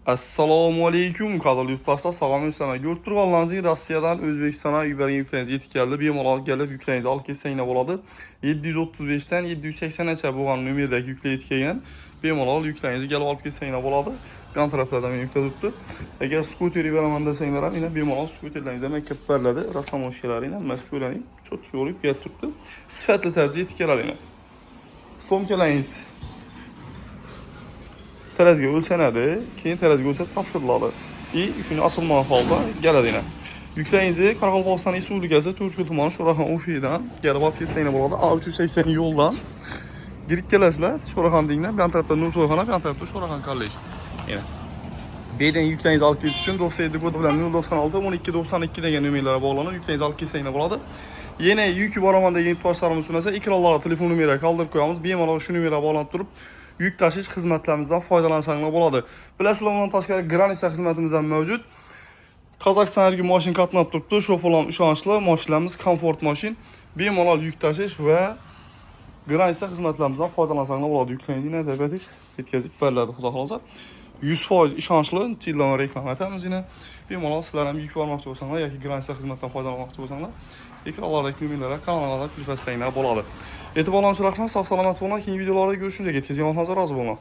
Assalomu alaykum qadrli yurtdoshlar, salom-salom. Ko'rib turganlaringiz Rossiyadan O'zbekistonga yuborgan yuklarni yetib keldi. Bemalol kelib yuklaringizni olib kelsanglar bo'ladi. 735 dan 780 gacha bo'lgan nomerdagi yuklar yetib kelgan. Bemalol yuklaringizni kelib olib kelsanglar bo'ladi. Yan taraflardan men yuklar turibdi. Agar skuteri beraman desanglar ham, yana bemalol skuterlaringiz ham kelib beriladi. Rasamoshkalaringiz ham mas ko'raning, cho'tki bo'lib kelib turibdi. Sifatli tarzda yetib keladi. Somkalaringiz terazga o'lchanadi, keyin terazga o'lchab topshiriladi. Shuni asılmagan holda keladi yana. Yuklaringizni Qoraqalpog'iston Respublikasi To'rtko'l tumani Sho'rxon ofiyidan kelib olib kelsanglar bo'ladi. A380 yo'ldan kirib kelasizlar. Sho'rxon deganda bu tarafda Nur to'yxona, bu tarafda Sho'rxon kollej. Yana. Beyden yuklaringizni olib kelish uchun 97 kodi bilan 096 1292 degan nomerlarga bog'lanib yuklaringizni olib kelsanglar bo'ladi. Yana yuk yuboraman degan yurtdoshlarimiz bo'lsa, ekranlarga telefon nomerlarini qoldirib qo'yamiz. Bemalol shu nomerga bog'lanib turib yük tashish xizmatlarimizdan foydalansanglar bo'ladi. Bilasizlar, bundan tashqari granitsa xizmatimiz ham mavjud. Qozog'istonga mashin qatnab turibdi. Sho'folam ishonchli mashinamiz, komfort mashin. Bemalol yuk tashish va granitsa xizmatlarimizdan foydalansanglar bo'ladi. Yuklaringizni nazarga yetkazib beriladi, xudo xolasa. 100% ishonchli, chillon reklama etamiz yana. Bemalol sizlar ham yuk olmoqchi bo'lsanglar yoki granitsa xizmatdan foydalanmoqchi bo'lsanglar, ekranlardagi nomerlarga kanallarga telefon bo'ladi. E'tiborlaringiz uchun rahmat. Sog' salomat bo'linglar. Keyingi videolarda görüşünceye yetkazgan olmanizga rozi bo'linglar.